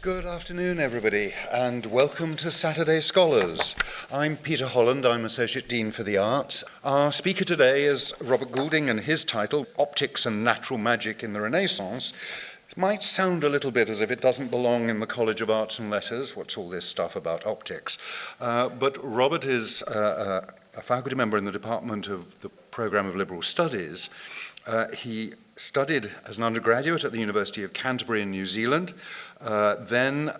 Good afternoon, everybody, and welcome to Saturday Scholars. I'm Peter Holland, I'm Associate Dean for the Arts. Our speaker today is Robert Goulding, and his title, Optics and Natural Magic in the Renaissance. It might sound a little bit as if it doesn't belong in the College of Arts and Letters. What's all this stuff about optics? But Robert is a faculty member in the Department of the Programme of Liberal Studies. He studied as an undergraduate at the University of Canterbury in New Zealand, then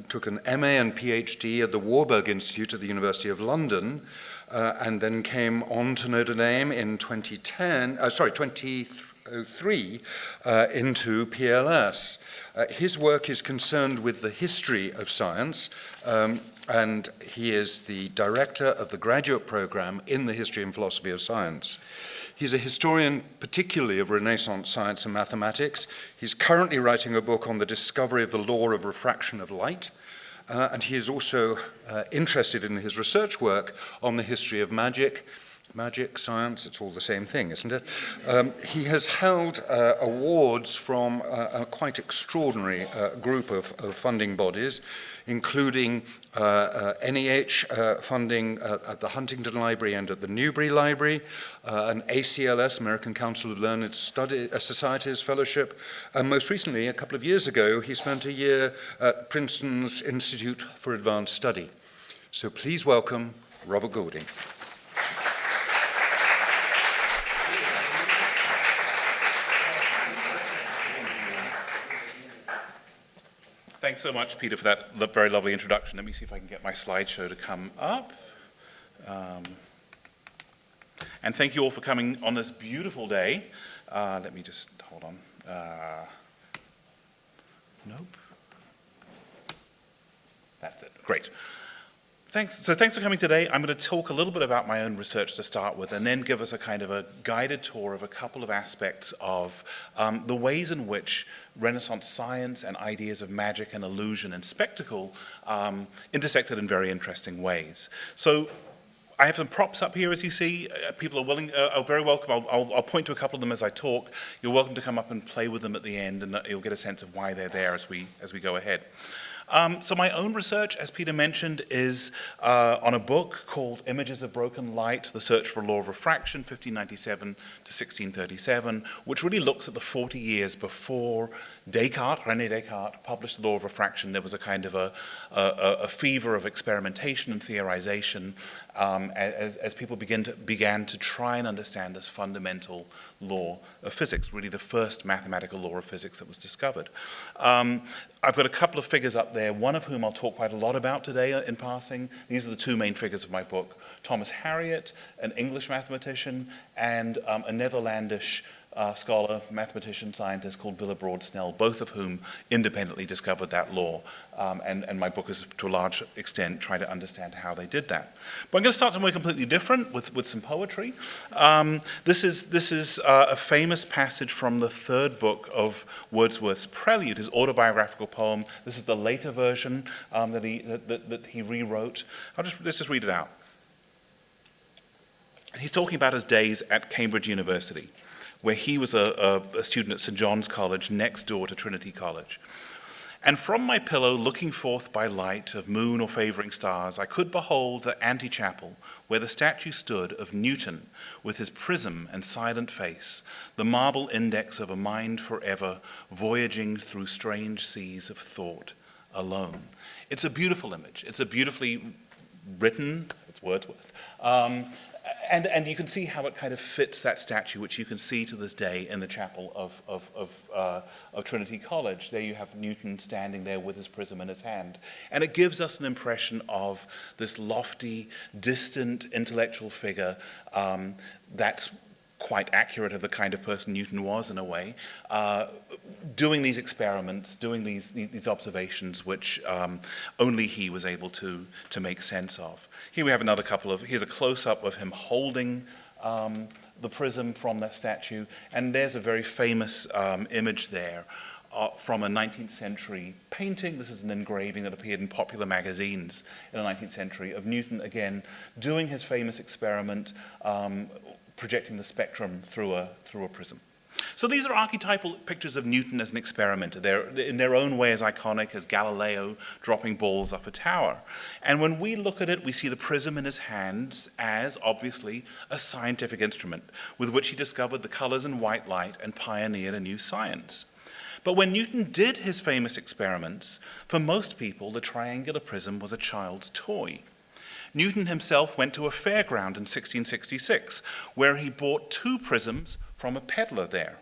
took an MA and PhD at the Warburg Institute at the University of London, and then came on to Notre Dame in 2003 into PLS. His work is concerned with the history of science, and he is the director of the graduate program in the history and philosophy of science. He's a historian, particularly of Renaissance science and mathematics. He's currently writing a book on the discovery of the law of refraction of light, and he is also interested in his research work on the history of magic, science, it's all the same thing, isn't it? He has held awards from a quite extraordinary group of funding bodies, including NEH funding at the Huntington Library and at the Newbury Library, an ACLS, American Council of Learned Societies Fellowship, and most recently, a couple of years ago, he spent a year at Princeton's Institute for Advanced Study. So please welcome Robert Goulding. Thanks so much, Peter, for that very lovely introduction. Let me see if I can get my slideshow to come up. And thank you all for coming on this beautiful day. Let me just, hold on. Nope. That's it, great. Thanks for coming today. I'm going to talk a little bit about my own research to start with, and then give us a kind of a guided tour of a couple of aspects of the ways in which Renaissance science and ideas of magic and illusion and spectacle intersected in very interesting ways. So I have some props up here, as you see. People are very welcome. I'll point to a couple of them as I talk. You're welcome to come up and play with them at the end, and you'll get a sense of why they're there as we go ahead. So my own research, as Peter mentioned, is on a book called Images of Broken Light, The Search for a Law of Refraction, 1597 to 1637, which really looks at the 40 years before René Descartes, published the law of refraction. There was a kind of a fever of experimentation and theorization as people began to try and understand this fundamental law of physics, really the first mathematical law of physics that was discovered. I've got a couple of figures up there, one of whom I'll talk quite a lot about today in passing. These are the two main figures of my book: Thomas Harriot, an English mathematician, and a Netherlandish scholar, mathematician, scientist called Willebrord Snell, both of whom independently discovered that law. And my book is, to a large extent, trying to understand how they did that. But I'm going to start somewhere completely different with some poetry. This is a famous passage from the third book of Wordsworth's Prelude, his autobiographical poem. This is the later version that he rewrote. Let's just read it out. He's talking about his days at Cambridge University, where he was a student at St. John's College next door to Trinity College. And from my pillow, looking forth by light of moon or favouring stars, I could behold the antechapel where the statue stood of Newton with his prism and silent face, the marble index of a mind forever voyaging through strange seas of thought alone. It's a beautiful image. It's a beautifully written, it's Wordsworth, and you can see how it kind of fits that statue, which you can see to this day in the chapel of Trinity College. There you have Newton standing there with his prism in his hand. And it gives us an impression of this lofty, distant, intellectual figure that's quite accurate of the kind of person Newton was in a way, doing these experiments, doing these observations which only he was able to make sense of. Here we have here's a close-up of him holding the prism from that statue, and there's a very famous image there from a 19th century painting. This is an engraving that appeared in popular magazines in the 19th century of Newton, again, doing his famous experiment, projecting the spectrum through a prism. So these are archetypal pictures of Newton as an experimenter. They're in their own way as iconic as Galileo dropping balls off a tower. And when we look at it, we see the prism in his hands as, obviously, a scientific instrument with which he discovered the colors in white light and pioneered a new science. But when Newton did his famous experiments, for most people, the triangular prism was a child's toy. Newton himself went to a fairground in 1666, where he bought 2 prisms from a peddler there.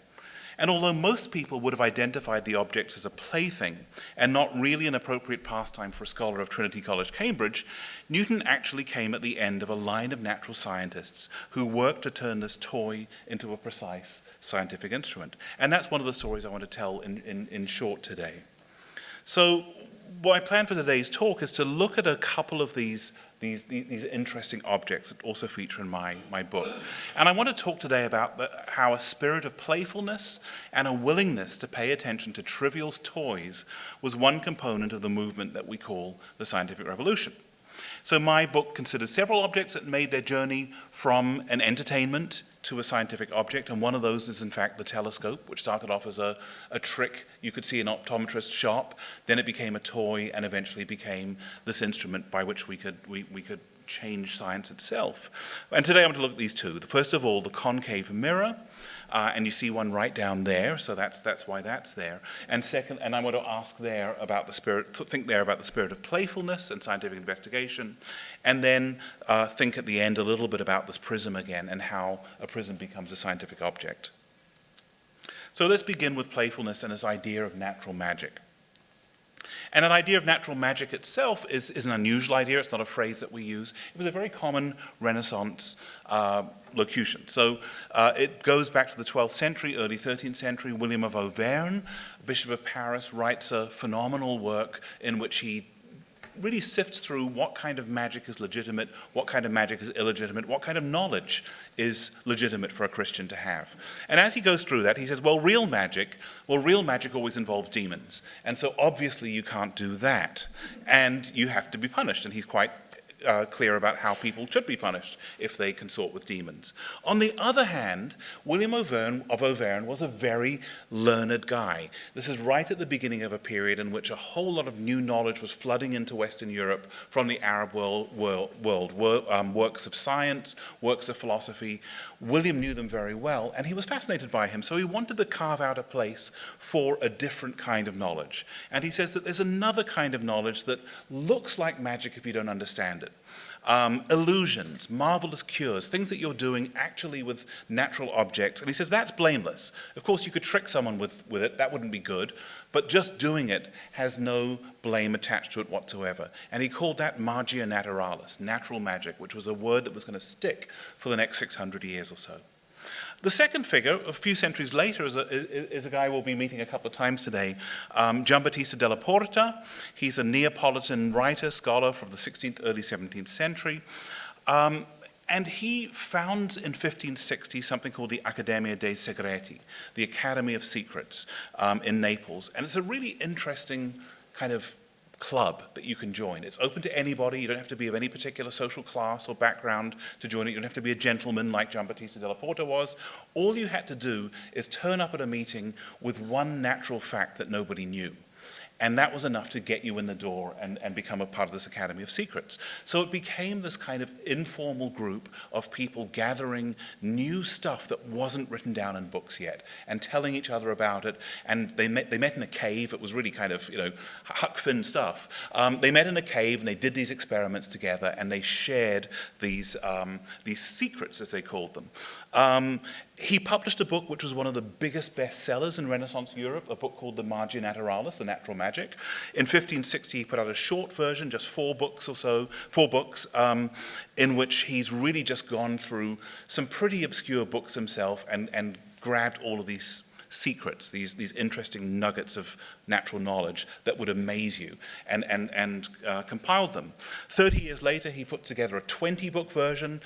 And although most people would have identified the objects as a plaything and not really an appropriate pastime for a scholar of Trinity College, Cambridge, Newton actually came at the end of a line of natural scientists who worked to turn this toy into a precise scientific instrument. And that's one of the stories I want to tell in short today. So what I plan for today's talk is to look at a couple of these interesting objects that also feature in my book. And I want to talk today about how a spirit of playfulness and a willingness to pay attention to trivial toys was one component of the movement that we call the scientific revolution. So my book considers several objects that made their journey from an entertainment to a scientific object, and one of those is in fact the telescope, which started off as a trick you could see in an optometrist's shop, then it became a toy, and eventually became this instrument by which we could change science itself. And today I'm going to look at these 2. First of all, the concave mirror, and you see one right down there, so that's why that's there. And second, and I want to ask there about the spirit, think there about the spirit of playfulness and scientific investigation, and then think at the end a little bit about this prism again and how a prism becomes a scientific object. So let's begin with playfulness and this idea of natural magic. And an idea of natural magic itself is an unusual idea. It's not a phrase that we use. It was a very common Renaissance locution. So it goes back to the 12th century, early 13th century. William of Auvergne, Bishop of Paris, writes a phenomenal work in which he really sifts through what kind of magic is legitimate, what kind of magic is illegitimate, what kind of knowledge is legitimate for a Christian to have. And as he goes through that, he says, real magic always involves demons. And so obviously you can't do that. And you have to be punished. And he's quite clear about how people should be punished if they consort with demons. On the other hand, William of Auvergne was a very learned guy. This is right at the beginning of a period in which a whole lot of new knowledge was flooding into Western Europe from the Arab world, works of science, works of philosophy. William knew them very well, and he was fascinated by him, so he wanted to carve out a place for a different kind of knowledge. And he says that there's another kind of knowledge that looks like magic if you don't understand it. Illusions, marvelous cures, things that you're doing actually with natural objects. And he says that's blameless. Of course, you could trick someone with it, that wouldn't be good, but just doing it has no blame attached to it whatsoever. And he called that magia naturalis, natural magic, which was a word that was going to stick for the next 600 years or so. The second figure, a few centuries later, is a guy we'll be meeting a couple of times today, Giambattista della Porta. He's a Neapolitan writer, scholar from the 16th, early 17th century. And he founds in 1560 something called the Accademia dei Segreti, the Academy of Secrets, in Naples. And it's a really interesting kind of club that you can join. It's open to anybody. You don't have to be of any particular social class or background to join it. You don't have to be a gentleman like Giambattista della Porta was. All you had to do is turn up at a meeting with one natural fact that nobody knew. And that was enough to get you in the door and become a part of this Academy of Secrets. So it became this kind of informal group of people gathering new stuff that wasn't written down in books yet and telling each other about it. And they met in a cave. It was really kind of, Huck Finn stuff. They met in a cave and they did these experiments together and they shared these secrets, as they called them. He published a book which was one of the biggest bestsellers in Renaissance Europe, a book called the Magia Naturalis, the Natural Magic. In 1560, he put out a short version, just 4 books, in which he's really just gone through some pretty obscure books himself and grabbed all of these secrets, these interesting nuggets of natural knowledge that would amaze you, and compiled them. 30 years later, he put together a 20-book version,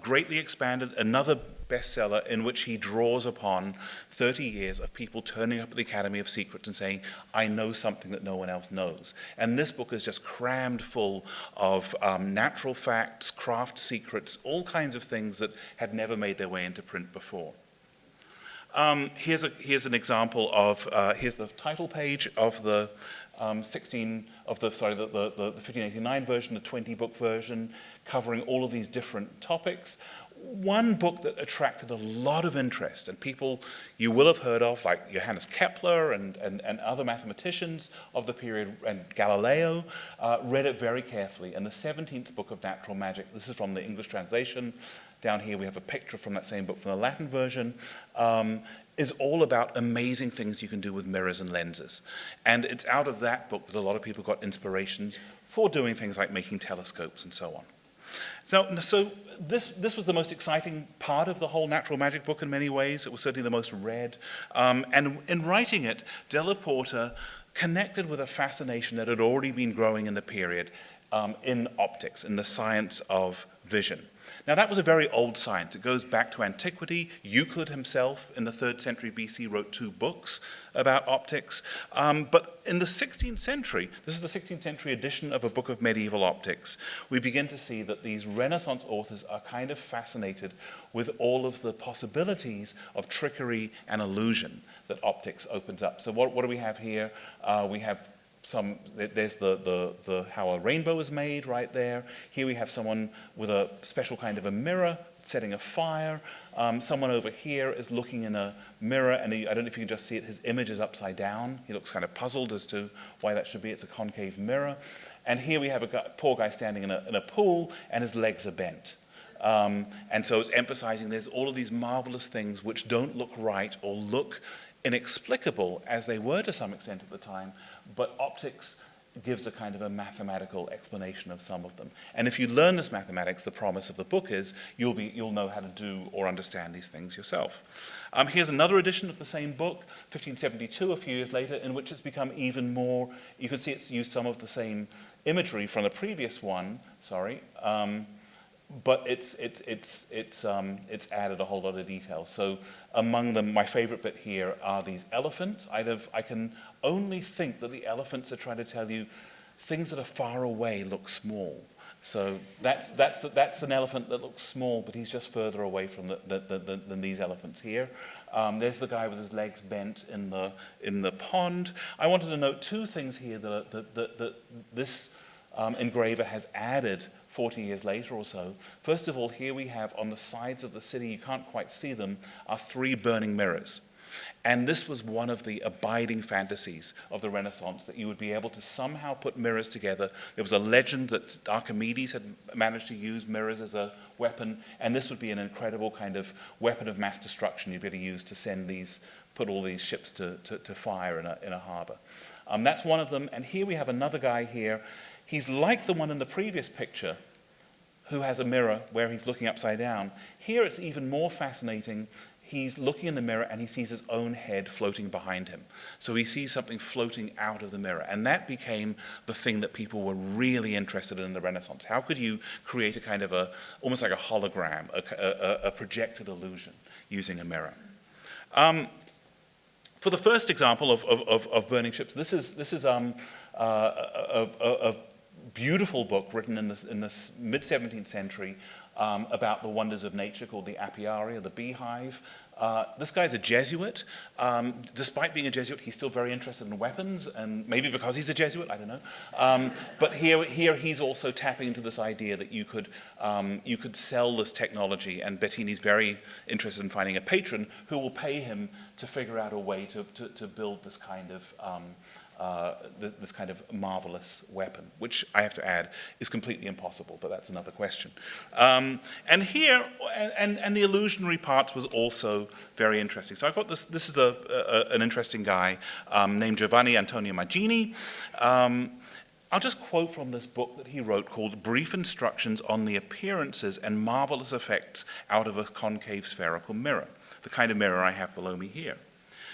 greatly expanded, another bestseller in which he draws upon 30 years of people turning up at the Academy of Secrets and saying, I know something that no one else knows. And this book is just crammed full of natural facts, craft secrets, all kinds of things that had never made their way into print before. Here's an example of, here's the title page of the 1589 version, the 20-book version, covering all of these different topics. One book that attracted a lot of interest, and people you will have heard of, like Johannes Kepler and other mathematicians of the period, and Galileo, read it very carefully. And the 17th book of Natural Magic, this is from the English translation. Down here we have a picture from that same book from the Latin version, is all about amazing things you can do with mirrors and lenses. And it's out of that book that a lot of people got inspiration for doing things like making telescopes and so on. So this was the most exciting part of the whole Natural Magic book in many ways. It was certainly the most read. And in writing it, Della Porta connected with a fascination that had already been growing in the period in optics, in the science of vision. Now, that was a very old science. It goes back to antiquity. Euclid himself, in the 3rd century BC, wrote 2 books about optics. But in the 16th century, this is the 16th century edition of a book of medieval optics, we begin to see that these Renaissance authors are kind of fascinated with all of the possibilities of trickery and illusion that optics opens up. So what do we have here? We have there's the how a rainbow is made right there. Here we have someone with a special kind of a mirror setting a fire. Someone over here is looking in a mirror, and I don't know if you can just see it, his image is upside down. He looks kind of puzzled as to why that should be. It's a concave mirror. And here we have a poor guy standing in a pool, and his legs are bent. And so it's emphasizing there's all of these marvelous things which don't look right or look inexplicable, as they were to some extent at the time, but optics gives a kind of a mathematical explanation of some of them. And if you learn this mathematics, the promise of the book is you'll know how to do or understand these things yourself. Here's another edition of the same book, 1572, a few years later, in which it's become even more, you can see it's used some of the same imagery from the previous one, but it's added a whole lot of detail. So among them, my favorite bit here are these elephants. I can only think that the elephants are trying to tell you things that are far away look small. So that's an elephant that looks small, but he's just further away from than these elephants here. There's the guy with his legs bent in the pond. I wanted to note 2 things here that this engraver has added 40 years later or so. First of all, here we have on the sides of the city, you can't quite see them, are 3 burning mirrors. And this was one of the abiding fantasies of the Renaissance, that you would be able to somehow put mirrors together. There was a legend that Archimedes had managed to use mirrors as a weapon, and this would be an incredible kind of weapon of mass destruction you'd be able to use to put all these ships to fire in a harbor. That's one of them. And here we have another guy here. He's like the one in the previous picture, who has a mirror where he's looking upside down. Here it's even more fascinating. He's looking in the mirror and he sees his own head floating behind him. So he sees something floating out of the mirror. And that became the thing that people were really interested in the Renaissance. How could you create a kind of almost like a hologram, a projected illusion using a mirror? For the first example of burning ships, this is a beautiful book written in this mid-17th century about the wonders of nature, called the Apiaria, the beehive. This guy's a Jesuit. Despite being a Jesuit, he's still very interested in weapons, and maybe because he's a Jesuit, I don't know. But here he's also tapping into this idea that you could sell this technology, and Bettini's very interested in finding a patron who will pay him to figure out a way to build this kind of marvelous weapon, which I have to add is completely impossible, but that's another question. And here, and the illusionary part was also very interesting. So I've got this is an interesting guy named Giovanni Antonio Magini. I'll just quote from this book that he wrote called Brief Instructions on the Appearances and Marvelous Effects Out of a Concave Spherical Mirror, the kind of mirror I have below me here.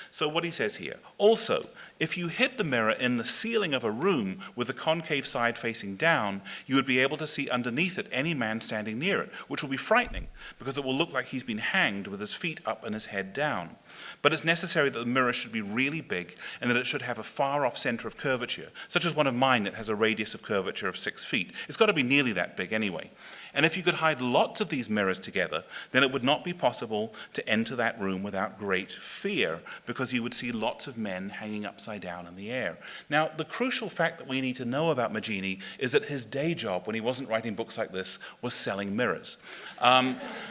So what he says here, also, if you hid the mirror in the ceiling of a room with the concave side facing down, you would be able to see underneath it any man standing near it, which will be frightening, because it will look like he's been hanged with his feet up and his head down. But it's necessary that the mirror should be really big and that it should have a far-off center of curvature, such as one of mine that has a radius of curvature of 6 feet. It's got to be nearly that big anyway. And if you could hide lots of these mirrors together, then it would not be possible to enter that room without great fear, because you would see lots of men hanging upside down in the air. Now, the crucial fact that we need to know about Magini is that his day job, when he wasn't writing books like this, was selling mirrors.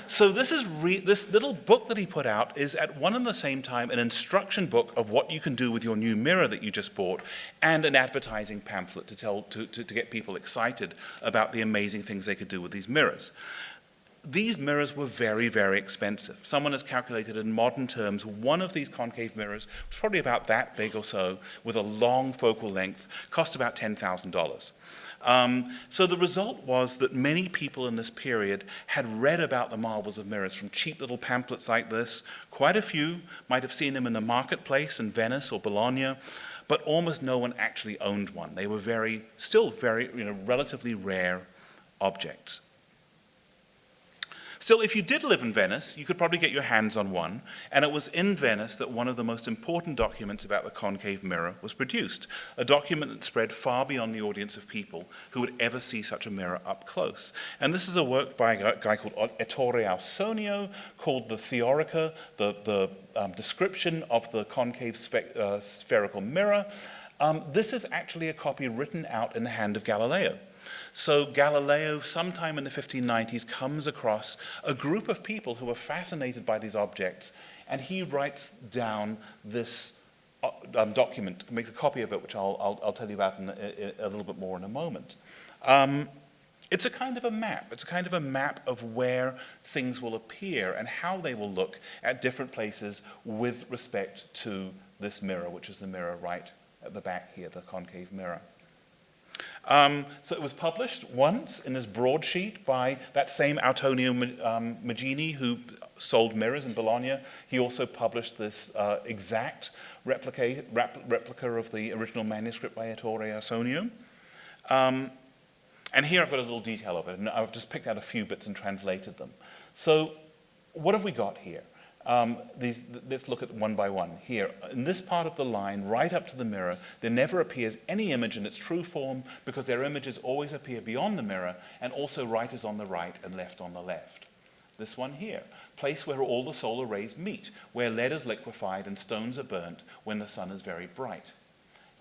So this little book that he put out is at one and the same time an instruction book of what you can do with your new mirror that you just bought, and an advertising pamphlet to get people excited about the amazing things they could do with these mirrors. These mirrors were very, very expensive. Someone has calculated in modern terms, one of these concave mirrors was probably about that big or so, with a long focal length, cost about $10,000. So the result was that many people in this period had read about the marvels of mirrors from cheap little pamphlets like this. Quite a few might have seen them in the marketplace in Venice or Bologna, but almost no one actually owned one. They were still very, relatively rare objects. Still, if you did live in Venice, you could probably get your hands on one, and it was in Venice that one of the most important documents about the concave mirror was produced, a document that spread far beyond the audience of people who would ever see such a mirror up close. And this is a work by a guy called Auditorium, called the Theorica, the description of the concave spherical mirror. This is actually a copy written out in the hand of Galileo. So Galileo, sometime in the 1590s, comes across a group of people who are fascinated by these objects, and he writes down this document, makes a copy of it, which I'll tell you about in a little bit more in a moment. It's a kind of a map. It's a kind of a map of where things will appear and how they will look at different places with respect to this mirror, which is the mirror right at the back here, the concave mirror. So it was published once in this broadsheet by that same Antonio Magini, who sold mirrors in Bologna. He also published this exact replica of the original manuscript by Ettore Ausonio. And here I've got a little detail of it, and I've just picked out a few bits and translated them. So what have we got here? Let's look at one by one. Here, in this part of the line, right up to the mirror, there never appears any image in its true form, because their images always appear beyond the mirror, and also right is on the right and left on the left. This one here, place where all the solar rays meet, where lead is liquefied and stones are burnt when the sun is very bright.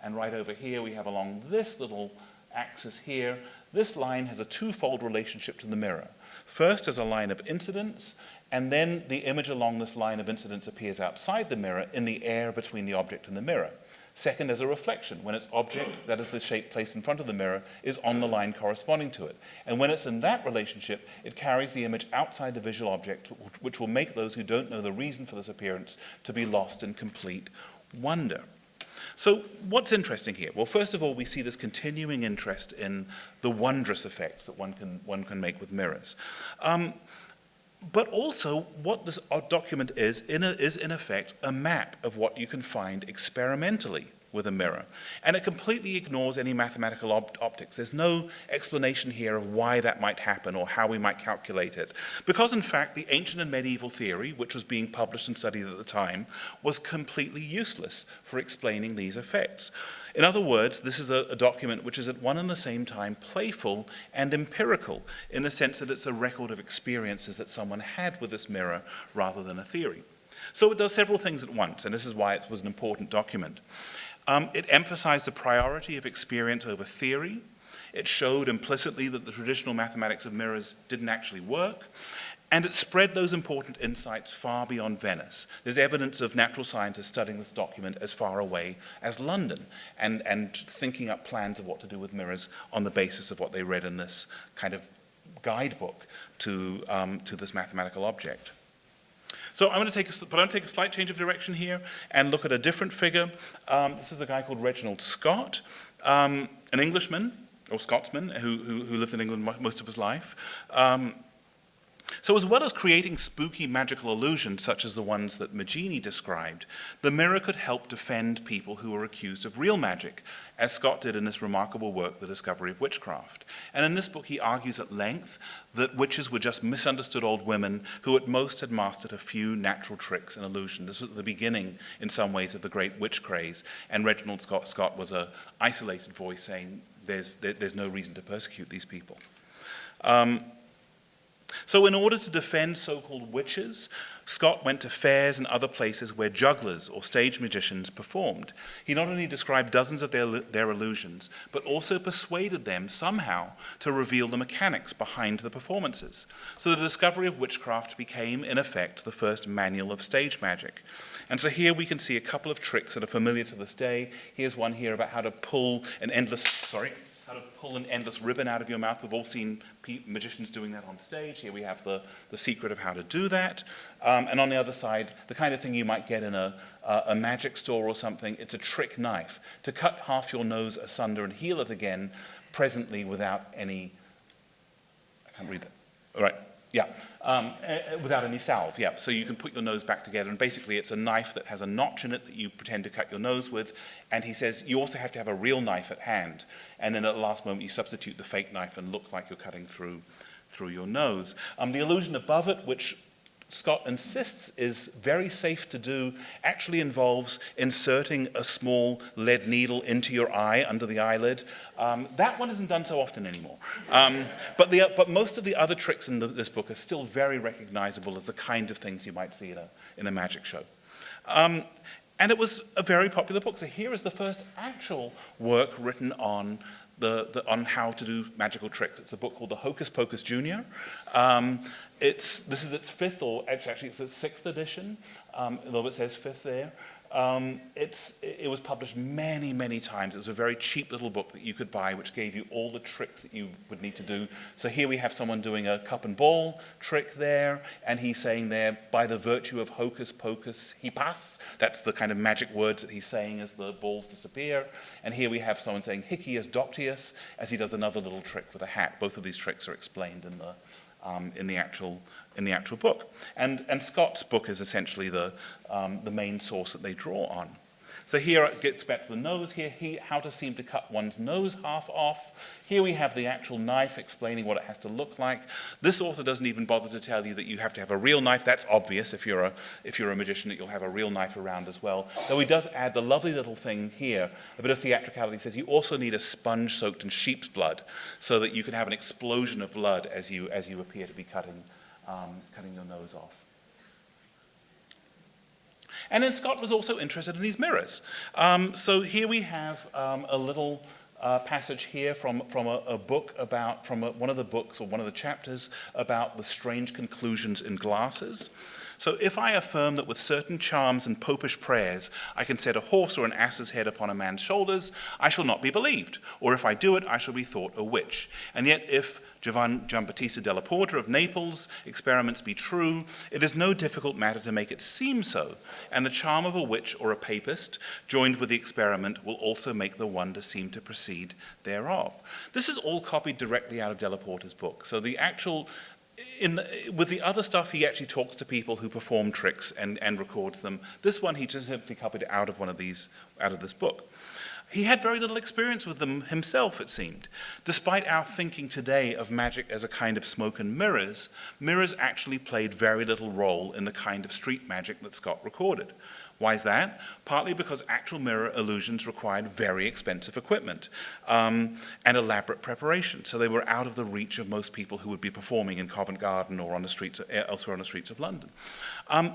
And right over here, we have along this little axis here, this line has a twofold relationship to the mirror. First, as a line of incidence, and then the image along this line of incidence appears outside the mirror in the air between the object and the mirror. Second, as a reflection, when its object, that is the shape placed in front of the mirror, is on the line corresponding to it. And when it's in that relationship, it carries the image outside the visual object, which will make those who don't know the reason for this appearance to be lost in complete wonder. So what's interesting here? Well, first of all, we see this continuing interest in the wondrous effects that one can make with mirrors. But also, what this document is in effect a map of what you can find experimentally with a mirror. And it completely ignores any mathematical optics. There's no explanation here of why that might happen or how we might calculate it. Because, in fact, the ancient and medieval theory, which was being published and studied at the time, was completely useless for explaining these effects. In other words, this is a document which is at one and the same time playful and empirical, in the sense that it's a record of experiences that someone had with this mirror rather than a theory. So it does several things at once, and this is why it was an important document. It emphasized the priority of experience over theory. It showed implicitly that the traditional mathematics of mirrors didn't actually work. And it spread those important insights far beyond Venice. There's evidence of natural scientists studying this document as far away as London and thinking up plans of what to do with mirrors on the basis of what they read in this kind of guidebook to this mathematical object. So I'm going to take a slight change of direction here and look at a different figure. This is a guy called Reginald Scott, an Englishman, or Scotsman, who lived in England most of his life. So as well as creating spooky magical illusions such as the ones that Magini described, the mirror could help defend people who were accused of real magic, as Scott did in this remarkable work, The Discovery of Witchcraft. And in this book he argues at length that witches were just misunderstood old women who at most had mastered a few natural tricks and illusion. This was the beginning, in some ways, of the great witch craze, and Reginald Scott was an isolated voice saying there's no reason to persecute these people. So in order to defend so-called witches, Scott went to fairs and other places where jugglers or stage magicians performed. He not only described dozens of their illusions, but also persuaded them somehow to reveal the mechanics behind the performances. So the discovery of witchcraft became, in effect, the first manual of stage magic. And so here we can see a couple of tricks that are familiar to this day. Here's one here about how to pull an endless ribbon out of your mouth. We've all seen magicians doing that on stage. Here we have the secret of how to do that. And on the other side, the kind of thing you might get in a magic store or something, it's a trick knife to cut half your nose asunder and heal it again presently without any, I can't read that. All right, yeah. Without any salve, yeah. So you can put your nose back together, and basically it's a knife that has a notch in it that you pretend to cut your nose with. And he says you also have to have a real knife at hand. And then at the last moment you substitute the fake knife and look like you're cutting through your nose. The illusion above it, which Scott insists is very safe to do, actually involves inserting a small lead needle into your eye, under the eyelid. That one isn't done so often anymore. But most of the other tricks in this book are still very recognizable as the kind of things you might see in a magic show. And it was a very popular book. So here is the first actual work written on on how to do magical tricks. It's a book called The Hocus Pocus Junior. This is its fifth, or actually it's its sixth edition, although it says fifth there. It was published many, many times. It was a very cheap little book that you could buy, which gave you all the tricks that you would need to do. So here we have someone doing a cup and ball trick there, and he's saying there, by the virtue of hocus pocus he pass. That's the kind of magic words that he's saying as the balls disappear. And here we have someone saying hiccius doctius as he does another little trick with a hat. Both of these tricks are explained in the actual book. And Scott's book is essentially the main source that they draw on. So here it gets back to the nose here, how to seem to cut one's nose half off. Here we have the actual knife explaining what it has to look like. This author doesn't even bother to tell you that you have to have a real knife. That's obvious if you're a magician, that you'll have a real knife around as well. Though he does add the lovely little thing here, a bit of theatricality. He says you also need a sponge soaked in sheep's blood so that you can have an explosion of blood as you appear to be cutting your nose off. And then Scott was also interested in these mirrors. So here we have a little passage here from a book about, one of the books or one of the chapters about the strange conclusions in glasses. So if I affirm that with certain charms and popish prayers I can set a horse or an ass's head upon a man's shoulders, I shall not be believed. Or if I do it, I shall be thought a witch. And yet if Giambattista della Porta of Naples' experiments be true, it is no difficult matter to make it seem so, and the charm of a witch or a papist, joined with the experiment, will also make the wonder seem to proceed thereof. This is all copied directly out of Della Porta's book. So the actual, with the other stuff, he actually talks to people who perform tricks and records them. This one he just simply copied out of this book. He had very little experience with them himself, it seemed. Despite our thinking today of magic as a kind of smoke and mirrors, mirrors actually played very little role in the kind of street magic that Scott recorded. Why is that? Partly because actual mirror illusions required very expensive equipment and elaborate preparation, so they were out of the reach of most people who would be performing in Covent Garden or elsewhere on the streets of London.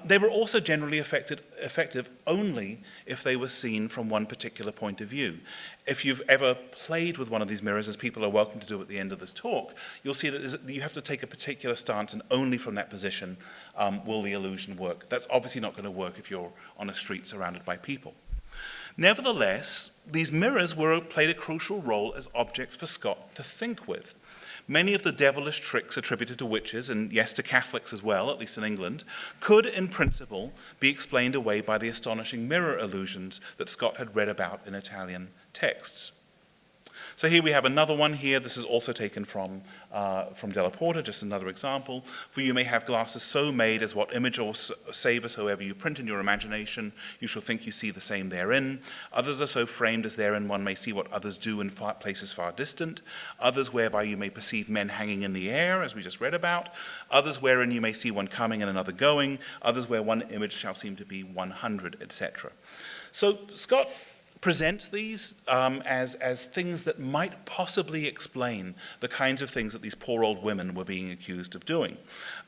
They were also generally effective only if they were seen from one particular point of view. If you've ever played with one of these mirrors, as people are welcome to do at the end of this talk, you'll see that you have to take a particular stance, and only from that position will the illusion work. That's obviously not going to work if you're on a street surrounded by people. Nevertheless, these mirrors played a crucial role as objects for Scott to think with. Many of the devilish tricks attributed to witches, and yes, to Catholics as well, at least in England, could, in principle, be explained away by the astonishing mirror illusions that Scott had read about in Italian texts. So here we have another one here. This is also taken from Della Porta, just another example. For you may have glasses so made as what image or savour soever you print in your imagination, you shall think you see the same therein. Others are so framed as therein one may see what others do in places far distant. Others whereby you may perceive men hanging in the air, as we just read about. Others wherein you may see one coming and another going. Others where one image shall seem to be 100, etc. So Scott presents these as things that might possibly explain the kinds of things that these poor old women were being accused of doing.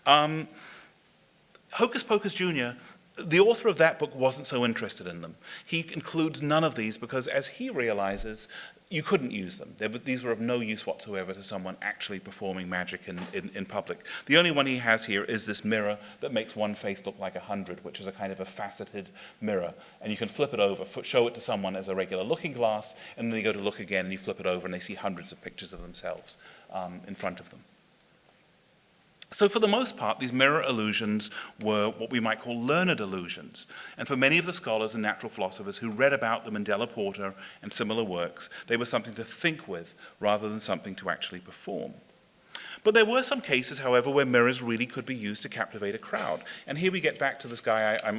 Hocus Pocus Jr., the author of that book wasn't so interested in them. He includes none of these because, as he realizes, you couldn't use them. These were of no use whatsoever to someone actually performing magic in public. The only one he has here is this mirror that makes one face look like 100, which is a kind of a faceted mirror. And you can flip it over, show it to someone as a regular looking glass, and then they go to look again, and you flip it over, and they see hundreds of pictures of themselves in front of them. So for the most part, these mirror illusions were what we might call learned illusions. And for many of the scholars and natural philosophers who read about them in Della Porta and similar works, they were something to think with rather than something to actually perform. But there were some cases, however, where mirrors really could be used to captivate a crowd. And here we get back to this guy, a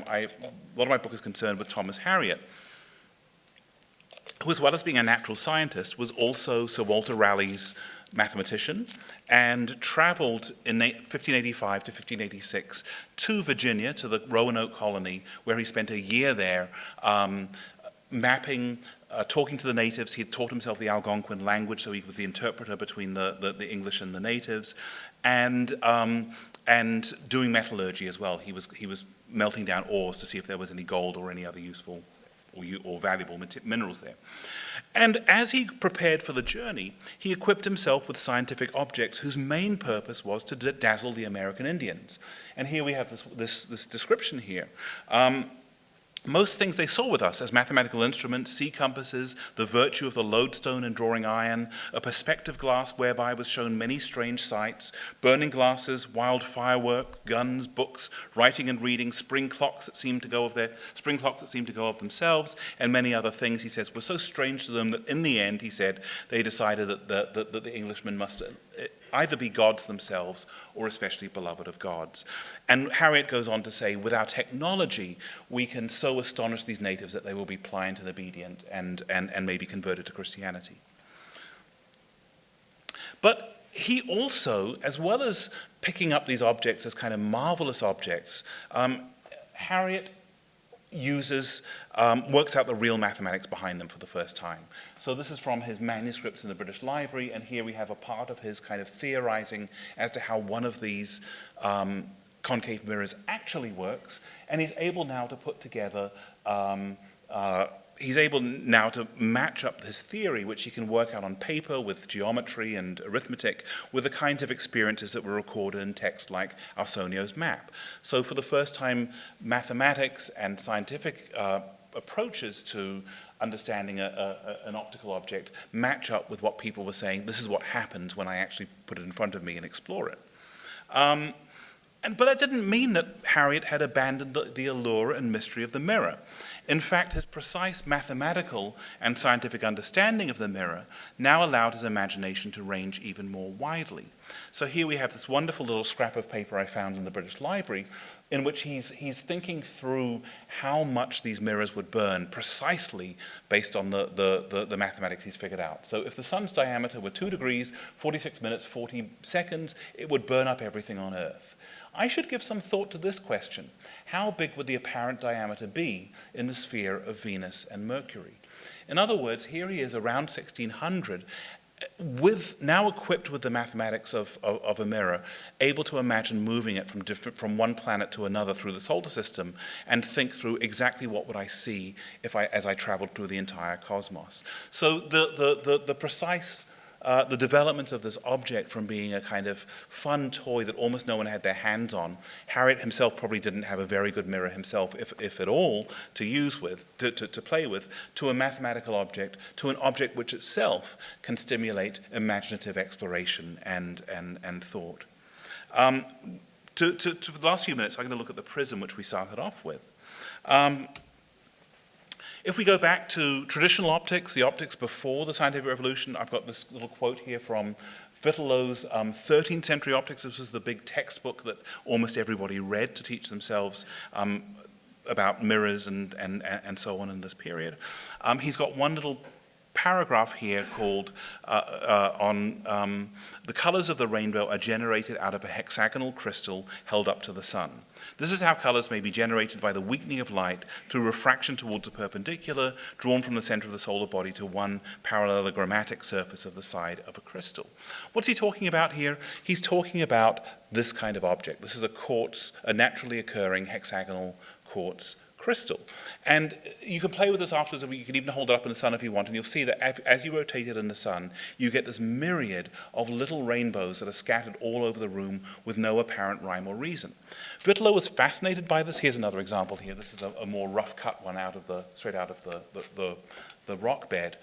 lot of my book is concerned with Thomas Harriot, who, as well as being a natural scientist, was also Sir Walter Raleigh's mathematician, and traveled in 1585 to 1586 to Virginia, to the Roanoke colony, where he spent a year there mapping, talking to the natives. He had taught himself the Algonquin language, so he was the interpreter between the English and the natives, and doing metallurgy as well. He was melting down ores to see if there was any gold or any other useful or valuable minerals there. And as he prepared for the journey, he equipped himself with scientific objects whose main purpose was to dazzle the American Indians. And here we have this description here. Most things they saw with us as mathematical instruments, sea compasses, the virtue of the lodestone and drawing iron, a perspective glass whereby was shown many strange sights, burning glasses, wild fireworks, guns, books, writing and reading, spring clocks that seemed to go of themselves, and many other things, he says, were so strange to them that in the end, he said, they decided that the Englishmen must either be gods themselves or especially beloved of gods. And Harriot goes on to say, with our technology, we can so astonish these natives that they will be pliant and obedient and maybe converted to Christianity. But he also, as well as picking up these objects as kind of marvelous objects, Harriot works out the real mathematics behind them for the first time. So this is from his manuscripts in the British Library, and here we have a part of his kind of theorizing as to how one of these concave mirrors actually works, and he's able now to put together he's able now to match up his theory, which he can work out on paper with geometry and arithmetic, with the kinds of experiences that were recorded in text like Ausonio's map. So for the first time, mathematics and scientific approaches to understanding an optical object match up with what people were saying, this is what happens when I actually put it in front of me and explore it. But that didn't mean that Harriot had abandoned the allure and mystery of the mirror. In fact, his precise mathematical and scientific understanding of the mirror now allowed his imagination to range even more widely. So here we have this wonderful little scrap of paper I found in the British Library, in which he's thinking through how much these mirrors would burn precisely based on the mathematics he's figured out. So if the sun's diameter were 2 degrees, 46 minutes, 40 seconds, it would burn up everything on Earth. I should give some thought to this question. How big would the apparent diameter be in the sphere of Venus and Mercury? In other words, here he is around 1600, now equipped with the mathematics of a mirror, able to imagine moving it from one planet to another through the solar system, and think through exactly what would I see as I traveled through the entire cosmos. So the precise the development of this object from being a kind of fun toy that almost no one had their hands on. Harriot himself probably didn't have a very good mirror himself, if at all, to use with, to play with, to a mathematical object, to an object which itself can stimulate imaginative exploration and thought. For the last few minutes, I'm going to look at the prism which we started off with. If we go back to traditional optics, the optics before the scientific revolution, I've got this little quote here from Vitellow's 13th century optics. This was the big textbook that almost everybody read to teach themselves about mirrors and so on in this period. He's got one little paragraph here called on the colors of the rainbow are generated out of a hexagonal crystal held up to the sun. This is how colors may be generated by the weakening of light through refraction towards a perpendicular drawn from the center of the solar body to one parallelogrammatic surface of the side of a crystal. What's he talking about here? He's talking about this kind of object. This is a quartz, a naturally occurring hexagonal quartz crystal. And you can play with this afterwards, you can even hold it up in the sun if you want, and you'll see that as you rotate it in the sun, you get this myriad of little rainbows that are scattered all over the room with no apparent rhyme or reason. Wittler was fascinated by this. Here's another example here. This is a more rough cut one straight out of the rock bed.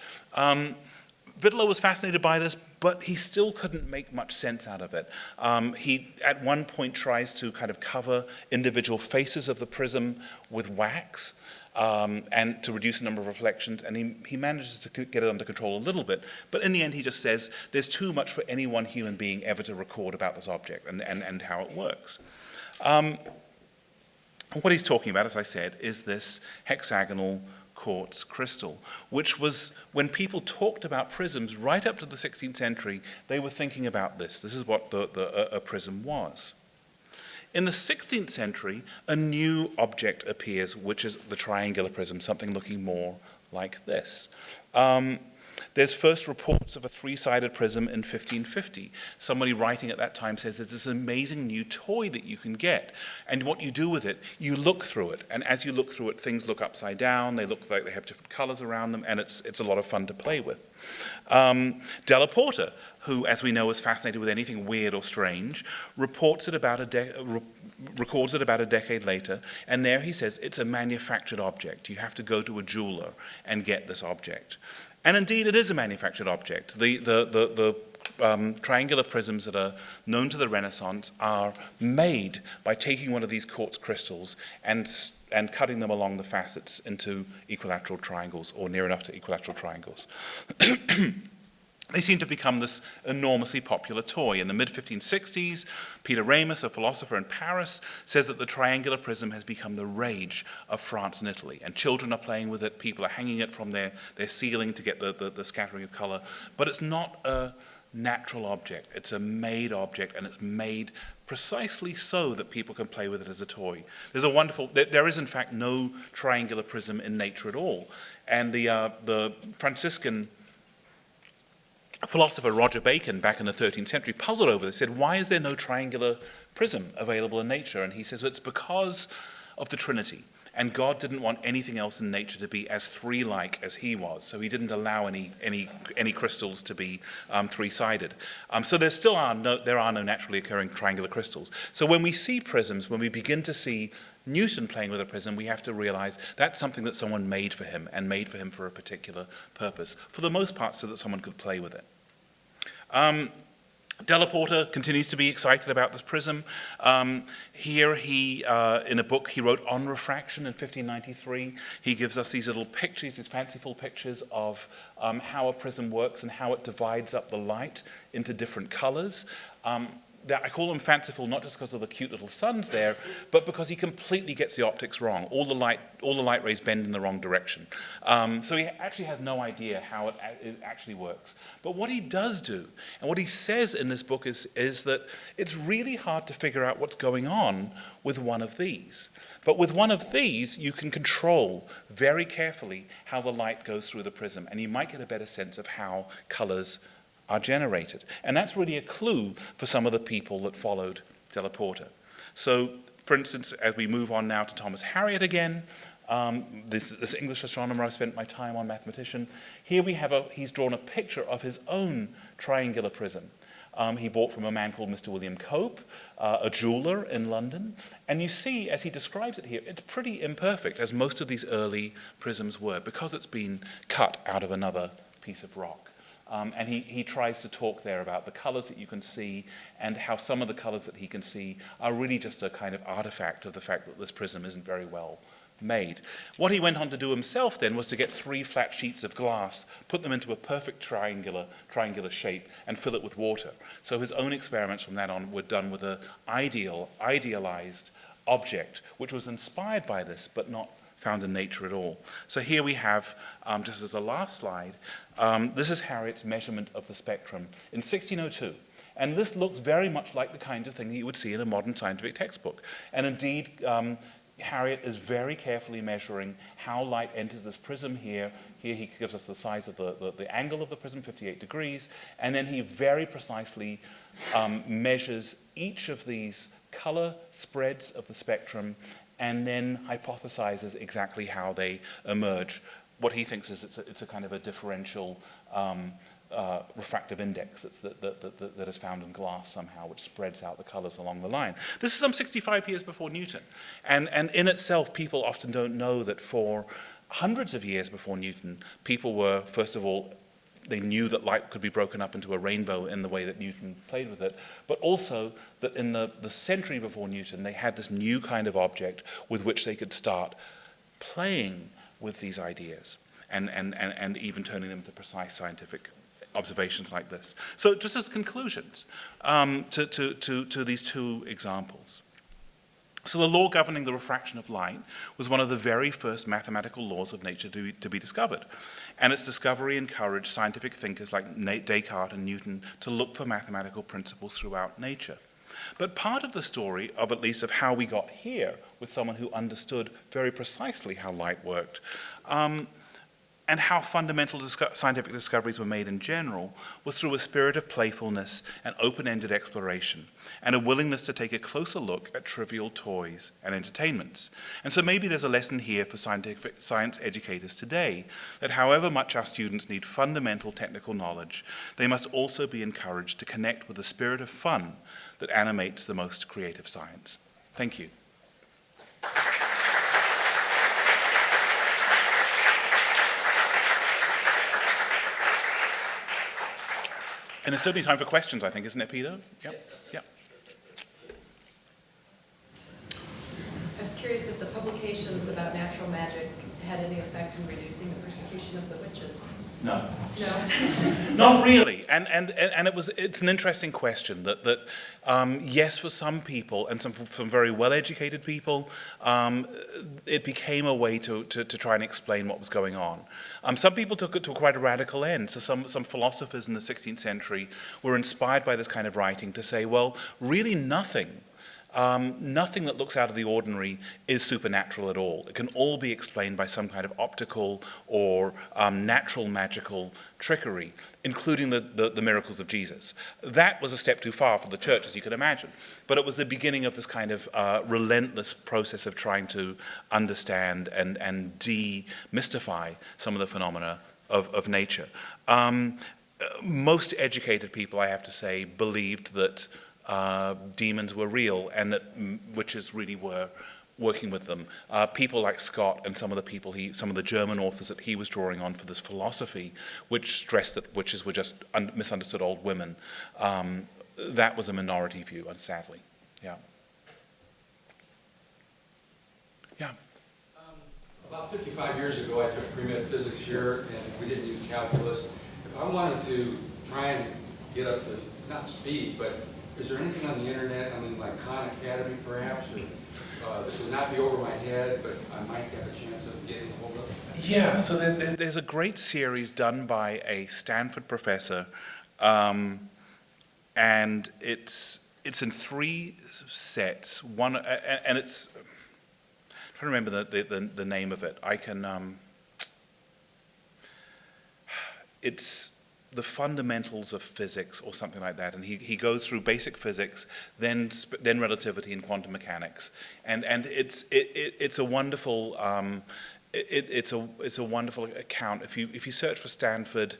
Wittler was fascinated by this, but he still couldn't make much sense out of it. He, at one point, tries to kind of cover individual faces of the prism with wax and to reduce the number of reflections, and he manages to get it under control a little bit. But in the end, he just says there's too much for any one human being ever to record about this object and how it works. What he's talking about, as I said, is this hexagonal quartz crystal, which was, when people talked about prisms right up to the 16th century, they were thinking about this. This is what a prism was. In the 16th century, a new object appears, which is the triangular prism, something looking more like this. There's first reports of a three-sided prism in 1550. Somebody writing at that time says there's this amazing new toy that you can get. And what you do with it, you look through it. And as you look through it, things look upside down. They look like they have different colors around them. And it's a lot of fun to play with. Della Porta, who, as we know, is fascinated with anything weird or strange, records it about a decade later. And there he says it's a manufactured object. You have to go to a jeweler and get this object. And indeed, it is a manufactured object. The triangular prisms that are known to the Renaissance are made by taking one of these quartz crystals and cutting them along the facets into equilateral triangles, or near enough to equilateral triangles. They seem to have become this enormously popular toy. In the mid-1560s, Peter Ramus, a philosopher in Paris, says that the triangular prism has become the rage of France and Italy. And children are playing with it, people are hanging it from their ceiling to get the scattering of color. But it's not a natural object, it's a made object, and it's made precisely so that people can play with it as a toy. There is in fact no triangular prism in nature at all. And the Franciscan philosopher Roger Bacon, back in the 13th century, puzzled over this, said, why is there no triangular prism available in nature? And he says, well, it's because of the Trinity. And God didn't want anything else in nature to be as three-like as he was. So he didn't allow any crystals to be three-sided. So there are no naturally occurring triangular crystals. So when we see prisms, when we begin to see Newton playing with a prism, we have to realize that's something that someone made for him, and made for him for a particular purpose, for the most part so that someone could play with it. Della Porta continues to be excited about this prism. Here he, in a book he wrote on refraction in 1593, he gives us these little pictures, these fanciful pictures of how a prism works and how it divides up the light into different colors. I call them fanciful not just because of the cute little suns there, but because he completely gets the optics wrong. All the light rays bend in the wrong direction. So he actually has no idea how it actually works. But what he does do, and what he says in this book is that it's really hard to figure out what's going on with one of these. But with one of these, you can control very carefully how the light goes through the prism, and you might get a better sense of how colors are generated. And that's really a clue for some of the people that followed Della Porta. So, for instance, as we move on now to Thomas Harriot again, this English astronomer I spent my time on, mathematician, here he's drawn a picture of his own triangular prism. He bought from a man called Mr. William Cope, a jeweler in London. And you see, as he describes it here, it's pretty imperfect, as most of these early prisms were, because it's been cut out of another piece of rock. And he tries to talk there about the colors that you can see and how some of the colors that he can see are really just a kind of artifact of the fact that this prism isn't very well made. What he went on to do himself then was to get 3 flat sheets of glass, put them into a perfect triangular shape, and fill it with water. So his own experiments from that on were done with an idealized object, which was inspired by this, but not found in nature at all. So here we have, just as the last slide, this is Harriot's measurement of the spectrum in 1602. And this looks very much like the kind of thing that you would see in a modern scientific textbook. And indeed, Harriot is very carefully measuring how light enters this prism here. Here he gives us the size of the angle of the prism, 58 degrees. And then he very precisely measures each of these color spreads of the spectrum and then hypothesizes exactly how they emerge. What he thinks is it's a kind of a differential refractive index that is found in glass somehow, which spreads out the colors along the line. This is some 65 years before Newton. And in itself, people often don't know that for hundreds of years before Newton, people were, first of all, they knew that light could be broken up into a rainbow in the way that Newton played with it, but also that in the century before Newton, they had this new kind of object with which they could start playing with these ideas and even turning them to precise scientific observations like this. So just as conclusions to these two examples. So the law governing the refraction of light was one of the very first mathematical laws of nature to be discovered. And its discovery encouraged scientific thinkers like Descartes and Newton to look for mathematical principles throughout nature. But part of the story, of at least of how we got here, with someone who understood very precisely how light worked, and how fundamental scientific discoveries were made in general, was through a spirit of playfulness and open-ended exploration, and a willingness to take a closer look at trivial toys and entertainments. And so maybe there's a lesson here for science educators today, that however much our students need fundamental technical knowledge, they must also be encouraged to connect with the spirit of fun that animates the most creative science. Thank you. And there's certainly time for questions, I think, isn't it, Peter? Yep. Yeah. I was curious if the publications about natural magic had any effect in reducing the persecution of the witches. No. No. Not really. And it's an interesting question that yes, for some people, and some very well-educated people, it became a way to try and explain what was going on. Some people took it to quite a radical end. So some philosophers in the 16th century were inspired by this kind of writing to say, well, really nothing that looks out of the ordinary is supernatural at all. It can all be explained by some kind of optical or natural magical trickery, including the miracles of Jesus. That was a step too far for the church, as you can imagine. But it was the beginning of this kind of relentless process of trying to understand and demystify some of the phenomena of nature. Most educated people, I have to say, believed that demons were real and that witches really were working with them. People like Scott and some of the German authors that he was drawing on for this philosophy, which stressed that witches were just misunderstood old women. That was a minority view, sadly. Yeah. Yeah. About 55 years ago, I took pre-med physics here, and we didn't use calculus. If I wanted to try and get up to, not speed, but is there anything on the internet, like Khan Academy perhaps, or this would not be over my head, but I might have a chance of getting a hold of it? Yeah, so there's a great series done by a Stanford professor, and it's in 3 sets. One, and it's, I'm trying to remember the name of it. I can, it's the fundamentals of physics or something like that, and he goes through basic physics, then relativity and quantum mechanics, and it's a wonderful it's a wonderful account. If you search for Stanford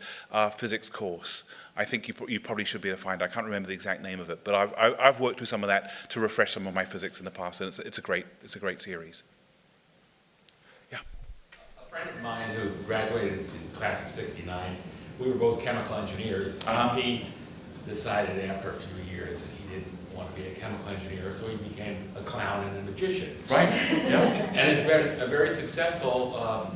physics course, I think you probably should be able to find it. I can't remember the exact name of it, but I've worked through some of that to refresh some of my physics in the past, and it's a great series. Yeah. A friend of mine who graduated in class of '69. We were both chemical engineers, and he decided after a few years that he didn't want to be a chemical engineer, so he became a clown and a magician. Right. Yeah. And has been a very successful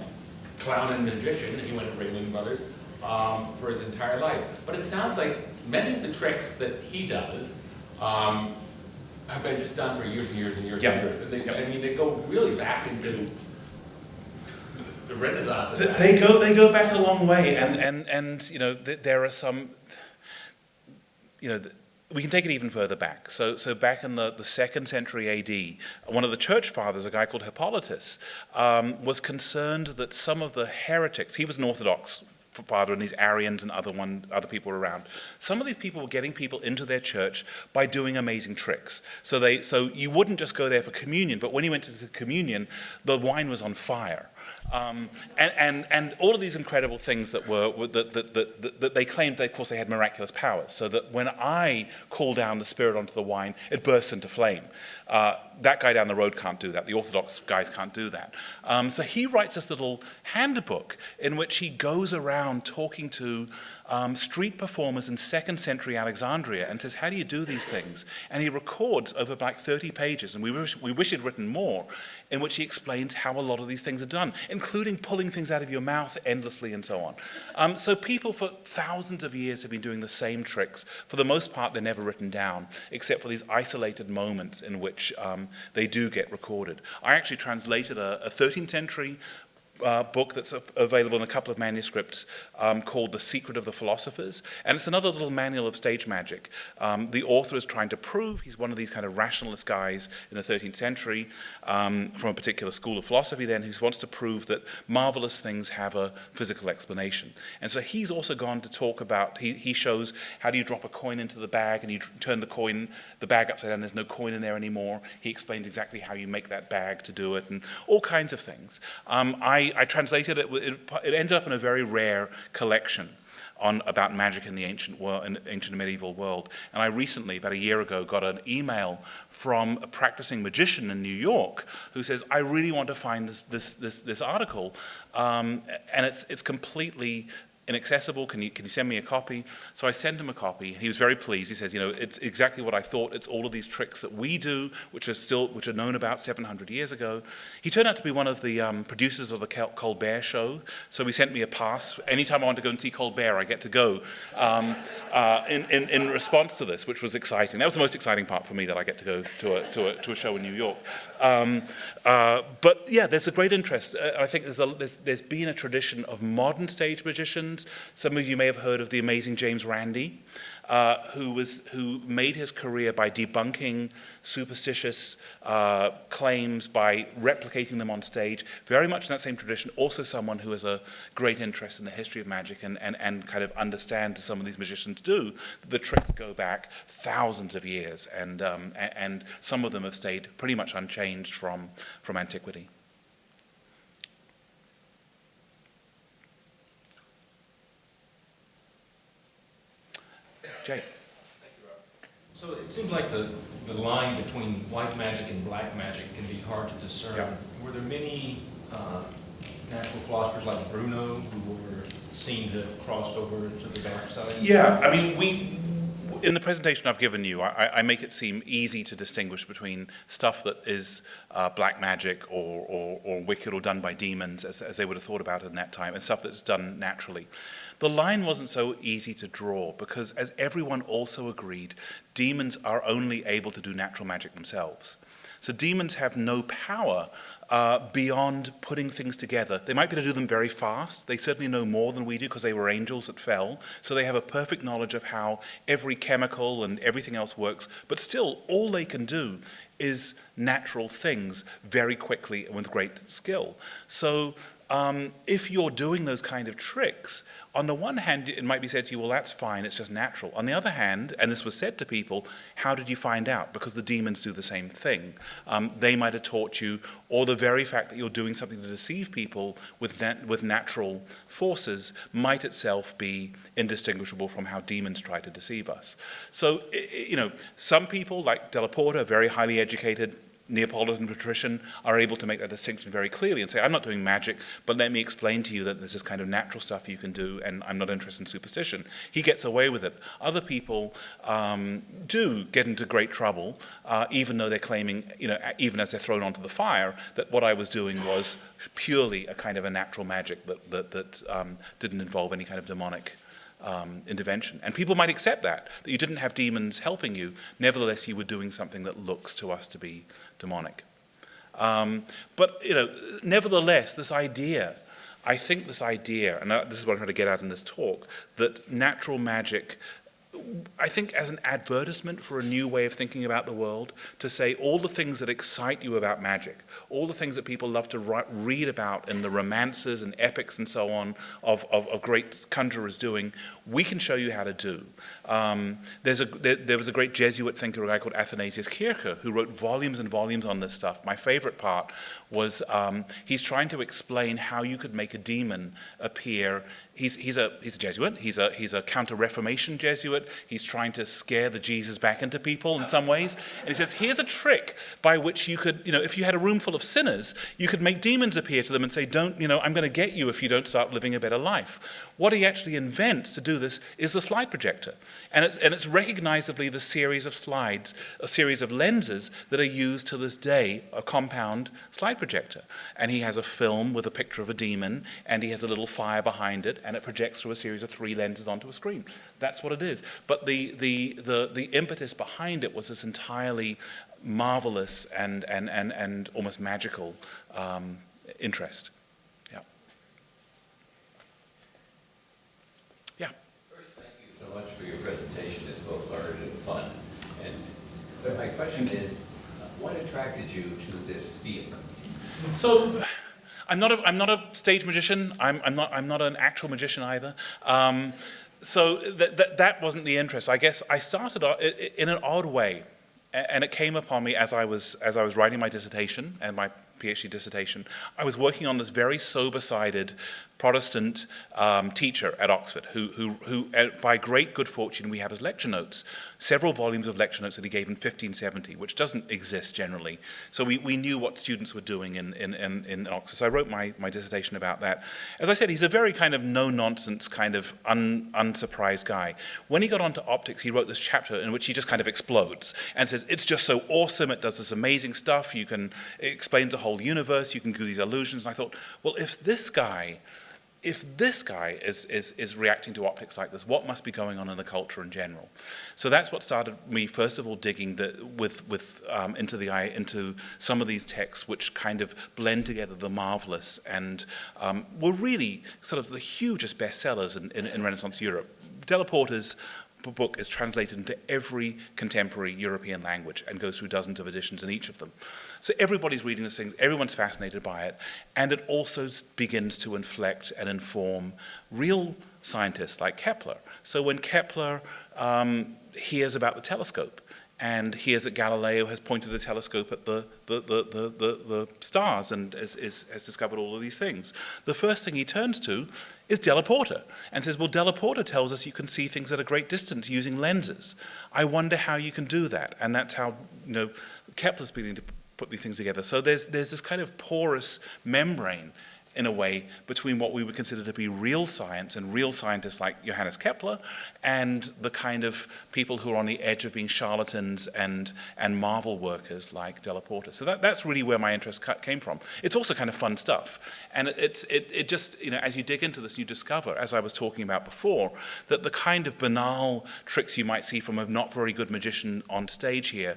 clown and magician. He went to Reilly Brothers for his entire life. But it sounds like many of the tricks that he does have been just done for years and years and years and years. And they go really back into the Renaissance of They go back a long way, and you know, there are some, you know, we can take it even further back. So back in the 2nd century AD, one of the church fathers, a guy called Hippolytus, was concerned that some of the heretics, he was an Orthodox father, and these Arians and other people were around. Some of these people were getting people into their church by doing amazing tricks. So you wouldn't just go there for communion, but when you went to the communion, the wine was on fire. And all of these incredible things that they claimed, that, of course, they had miraculous powers. So that when I call down the spirit onto the wine, it bursts into flame. That guy down the road can't do that. The Orthodox guys can't do that. So he writes this little handbook in which he goes around talking to street performers in 2nd century Alexandria and says, how do you do these things? And he records over like 30 pages, and we wish he'd written more, in which he explains how a lot of these things are done, including pulling things out of your mouth endlessly and so on. So people for thousands of years have been doing the same tricks. For the most part, they're never written down, except for these isolated moments in which they do get recorded. I actually translated a 13th century book that's available in a couple of manuscripts called The Secret of the Philosophers, and it's another little manual of stage magic. The author is trying to prove, he's one of these kind of rationalist guys in the 13th century from a particular school of philosophy then, who wants to prove that marvelous things have a physical explanation. And so he's also gone to talk about, he shows how do you drop a coin into the bag and you turn the bag upside down, there's no coin in there anymore. He explains exactly how you make that bag to do it and all kinds of things. I translated it. It ended up in a very rare collection about magic in the ancient and medieval world. And I recently, about a year ago, got an email from a practicing magician in New York who says, I really want to find this article, and it's completely inaccessible. Can you send me a copy? So I sent him a copy. He was very pleased. He says, you know, it's exactly what I thought. It's all of these tricks that we do, which are known about 700 years ago. He turned out to be one of the producers of the Colbert Show. So he sent me a pass. Anytime I want to go and see Colbert, I get to go in response to this, which was exciting. That was the most exciting part for me, that I get to go to a show in New York. But yeah, there's a great interest. I think there's been a tradition of modern stage magicians. Some of you may have heard of the amazing James Randi, who made his career by debunking superstitious claims, by replicating them on stage. Very much in that same tradition. Also someone who has a great interest in the history of magic and kind of understands, as some of these magicians do, that the tricks go back thousands of years, and some of them have stayed pretty much unchanged from antiquity. Jay. So it seems like the line between white magic and black magic can be hard to discern. Yeah. Were there many natural philosophers like Bruno who were seen to have crossed over into the dark side? Yeah, I mean, in the presentation I've given you, I make it seem easy to distinguish between stuff that is black magic or wicked or done by demons, as they would have thought about it in that time, and stuff that's done naturally. The line wasn't so easy to draw because, as everyone also agreed, demons are only able to do natural magic themselves. So demons have no power beyond putting things together. They might be able to do them very fast. They certainly know more than we do because they were angels that fell. So they have a perfect knowledge of how every chemical and everything else works. But still, all they can do is natural things very quickly and with great skill. So if you're doing those kind of tricks, on the one hand, it might be said to you, well, that's fine, it's just natural. On the other hand, and this was said to people, how did you find out? Because the demons do the same thing. They might have taught you, or the very fact that you're doing something to deceive people with natural forces might itself be indistinguishable from how demons try to deceive us. So, you know, some people, like Della Porta, very highly educated, Neapolitan patrician, are able to make that distinction very clearly and say, I'm not doing magic, but let me explain to you that there's this kind of natural stuff you can do, and I'm not interested in superstition. He gets away with it. Other people do get into great trouble, even though they're claiming, you know, even as they're thrown onto the fire, that what I was doing was purely a kind of a natural magic that didn't involve any kind of demonic intervention. And people might accept that you didn't have demons helping you, nevertheless you were doing something that looks to us to be demonic. But, you know, nevertheless, this idea I think this idea, and this is what I'm trying to get at in this talk, that natural magic, I think as an advertisement for a new way of thinking about the world, to say all the things that excite you about magic, all the things that people love to read about in the romances and epics and so on of great conjurers doing, we can show you how to do. There was a great Jesuit thinker, a guy called Athanasius Kircher, who wrote volumes and volumes on this stuff. My favorite part was he's trying to explain how you could make a demon appear. He's a Jesuit. He's a Counter-Reformation Jesuit. He's trying to scare the Jesus back into people in some ways. And he says, here's a trick by which you could, if you had a room full of sinners, you could make demons appear to them and say, I'm going to get you if you don't start living a better life. What he actually invents to do this is the slide projector. And it's recognizably the series of slides, a series of lenses that are used to this day, a compound slide projector. And he has a film with a picture of a demon, and he has a little fire behind it, and it projects through a series of 3 lenses onto a screen. That's what it is. But the impetus behind it was this entirely marvelous and almost magical interest. Yeah. Yeah. First, thank you so much for your presentation. It's both learned and fun. But my question is, what attracted you to this field? So, I'm not a stage magician. I'm not an actual magician either. So that wasn't the interest. I guess I started in an odd way, and it came upon me as I was writing my dissertation and my PhD dissertation. I was working on this very sober-sided Protestant teacher at Oxford, who by great good fortune, we have his lecture notes, several volumes of lecture notes that he gave in 1570, which doesn't exist generally. So we knew what students were doing in Oxford. So I wrote my dissertation about that. As I said, he's a very kind of no-nonsense, kind of unsurprised guy. When he got onto optics, he wrote this chapter in which he just kind of explodes and says, it's just so awesome, it does this amazing stuff, it explains the whole universe, you can do these illusions. And I thought, well, if this guy is reacting to optics like this, what must be going on in the culture in general? So that's what started me, first of all, digging into some of these texts which kind of blend together the marvelous and were really sort of the hugest bestsellers in Renaissance Europe. Della Porta's book is translated into every contemporary European language and goes through dozens of editions in each of them. So everybody's reading these things, everyone's fascinated by it, and it also begins to inflect and inform real scientists like Kepler. So when Kepler hears about the telescope, and hears that Galileo has pointed a telescope at the stars and has discovered all of these things, the first thing he turns to is Della Porta and says, well, Della Porta tells us you can see things at a great distance using lenses. I wonder how you can do that. And that's how Kepler's beginning to put these things together. So there's this kind of porous membrane, in a way, between what we would consider to be real science and real scientists like Johannes Kepler and the kind of people who are on the edge of being charlatans and marvel workers like Della Porta. So that's really where my interest came from. It's also kind of fun stuff. And it just, as you dig into this, you discover, as I was talking about before, that the kind of banal tricks you might see from a not very good magician on stage here,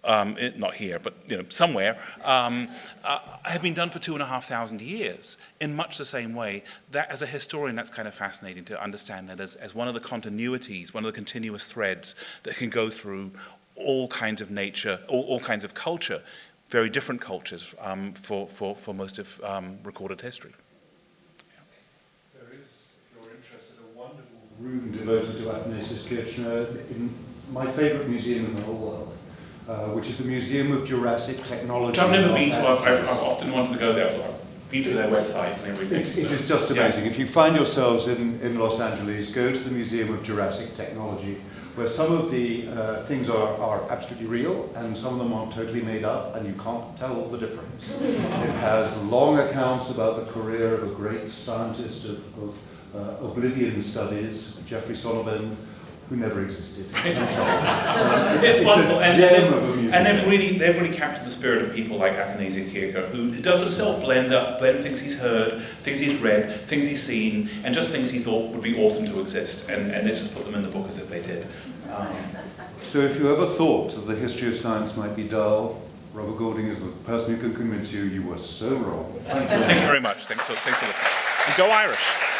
not here, but somewhere, have been done for 2,500 years in much the same way. That, as a historian, that's kind of fascinating to understand that as one of the continuities, one of the continuous threads that can go through all kinds of nature, all kinds of culture, very different cultures for most of recorded history. There is, if you're interested, a wonderful room devoted to Athanasius Kirchner in my favourite museum in the whole world. Which is the Museum of Jurassic Technology. I've never been to. I've often wanted to go there. I've been to their website and everything. It is just amazing. Yeah. If you find yourselves in Los Angeles, go to the Museum of Jurassic Technology, where some of the things are absolutely real, and some of them are totally made up, and you can't tell the difference. It has long accounts about the career of a great scientist of oblivion studies, Jeffrey Sullivan, who never existed. It's wonderful, and they've really captured the spirit of people like Athanasius Kircher, who does himself blend things he's heard, things he's read, things he's seen, and just things he thought would be awesome to exist, and let's just put them in the book as if they did. So if you ever thought that the history of science might be dull, Robert Goulding is the person who can convince you you were so wrong. Thank you very much. Thanks for listening. And go Irish.